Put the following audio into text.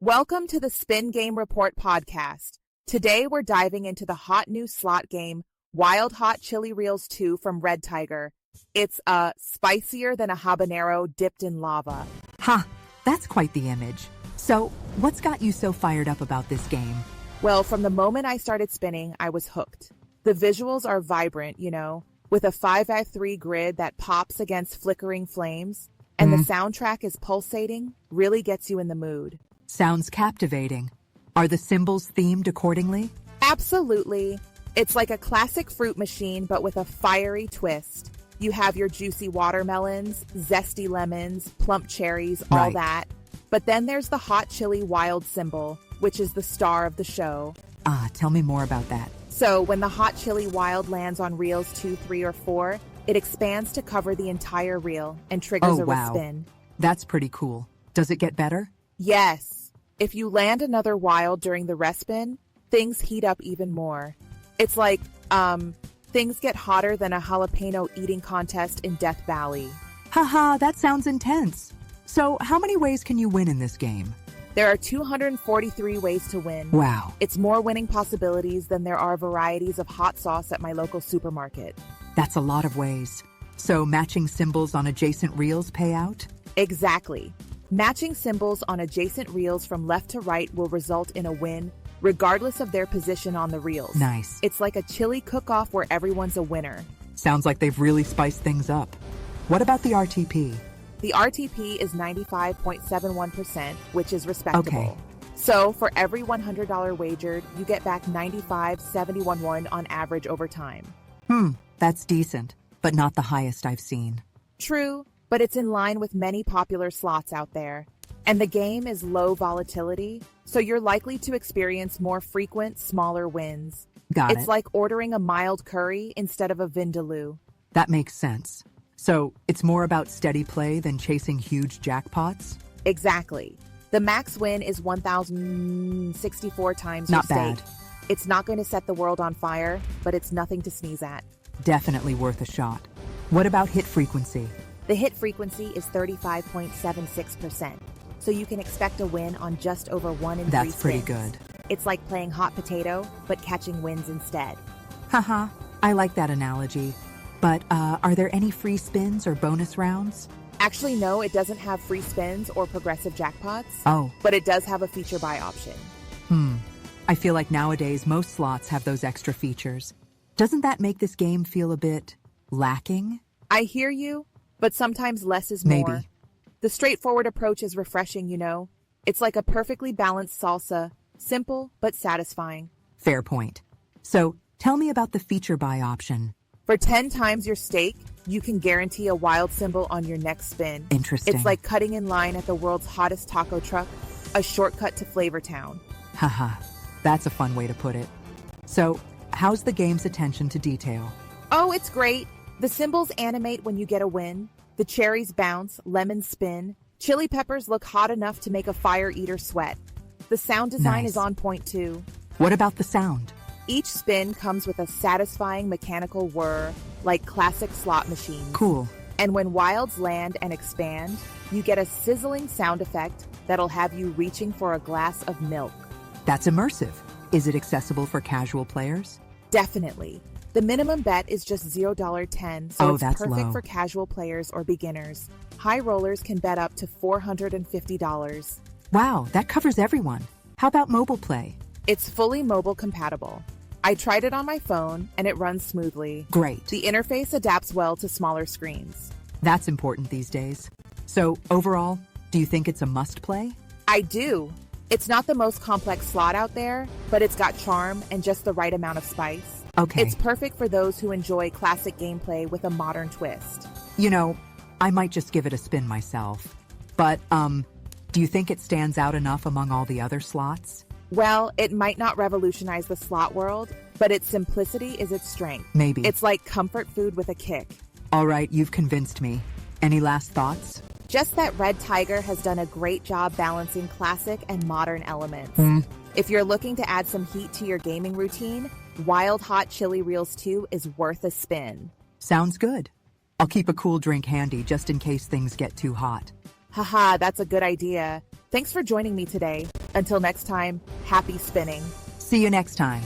Welcome to the Spin Game Report podcast. Today we're diving into the hot new slot game, Wild Hot Chilli Reels 2 from Red Tiger. It's spicier than a habanero dipped in lava. Ha, that's quite the image. So, what's got you so fired up about this game? Well, from the moment I started spinning, I was hooked. The visuals are vibrant, with a 5x3 grid that pops against flickering flames, and the soundtrack is pulsating, really gets you in the mood. Sounds captivating. Are the symbols themed accordingly? Absolutely. It's like a classic fruit machine, but with a fiery twist. You have your juicy watermelons, zesty lemons, plump cherries, all that. But then there's the hot chili wild symbol, which is the star of the show. Tell me more about that. So when the hot chili wild lands on reels 2, 3, or 4, it expands to cover the entire reel and triggers a respin. That's pretty cool. Does it get better? Yes. If you land another wild during the respin, things heat up even more. It's like, things get hotter than a jalapeno eating contest in Death Valley. Haha, that sounds intense. So, how many ways can you win in this game? There are 243 ways to win. Wow. It's more winning possibilities than there are varieties of hot sauce at my local supermarket. That's a lot of ways. So, matching symbols on adjacent reels pay out? Exactly. Matching symbols on adjacent reels from left to right will result in a win, regardless of their position on the reels. Nice. It's like a chili cook-off where everyone's a winner. Sounds like they've really spiced things up. What about the RTP? The RTP is 95.71%, which is respectable. Okay. So for every $100 wagered, you get back 95.71 on average over time. That's decent, but not the highest I've seen. True, but it's in line with many popular slots out there. And the game is low volatility, so you're likely to experience more frequent, smaller wins. It's like ordering a mild curry instead of a vindaloo. That makes sense. So, it's more about steady play than chasing huge jackpots? Exactly. The max win is 1,064 times your stake. Not bad. It's not going to set the world on fire, but it's nothing to sneeze at. Definitely worth a shot. What about hit frequency? The hit frequency is 35.76%, so you can expect a win on just over 1 in 3 spins. That's pretty good. It's like playing hot potato, but catching wins instead. Haha, I like that analogy. But are there any free spins or bonus rounds? Actually, no, it doesn't have free spins or progressive jackpots. Oh. But it does have a feature buy option. I feel like nowadays most slots have those extra features. Doesn't that make this game feel a bit lacking? I hear you, but sometimes less is more. Maybe. The straightforward approach is refreshing, It's like a perfectly balanced salsa, simple but satisfying. Fair point. So, tell me about the feature buy option. For 10 times your stake, you can guarantee a wild symbol on your next spin. Interesting. It's like cutting in line at the world's hottest taco truck, a shortcut to Flavor Town. Haha, that's a fun way to put it. So, how's the game's attention to detail? Oh, it's great. The symbols animate when you get a win. The cherries bounce, lemons spin. Chili peppers look hot enough to make a fire eater sweat. The sound design is on point too. What about the sound? Each spin comes with a satisfying mechanical whir, like classic slot machines. Cool. And when wilds land and expand, you get a sizzling sound effect that'll have you reaching for a glass of milk. That's immersive. Is it accessible for casual players? Definitely. The minimum bet is just $0.10, so it's that's perfect low. for casual players or beginners. High rollers can bet up to $450. Wow, that covers everyone. How about mobile play? It's fully mobile compatible. I tried it on my phone, and it runs smoothly. Great. The interface adapts well to smaller screens. That's important these days. So, overall, do you think it's a must-play? I do. It's not the most complex slot out there, but it's got charm and just the right amount of spice. Okay. It's perfect for those who enjoy classic gameplay with a modern twist. I might just give it a spin myself. But, do you think it stands out enough among all the other slots? Well, it might not revolutionize the slot world, but its simplicity is its strength. Maybe. It's like comfort food with a kick. All right, you've convinced me. Any last thoughts? Just that Red Tiger has done a great job balancing classic and modern elements. If you're looking to add some heat to your gaming routine, Wild Hot Chilli Reels 2 is worth a spin. Sounds good. I'll keep a cool drink handy just in case things get too hot. Haha, that's a good idea. Thanks for joining me today. Until next time, happy spinning. See you next time.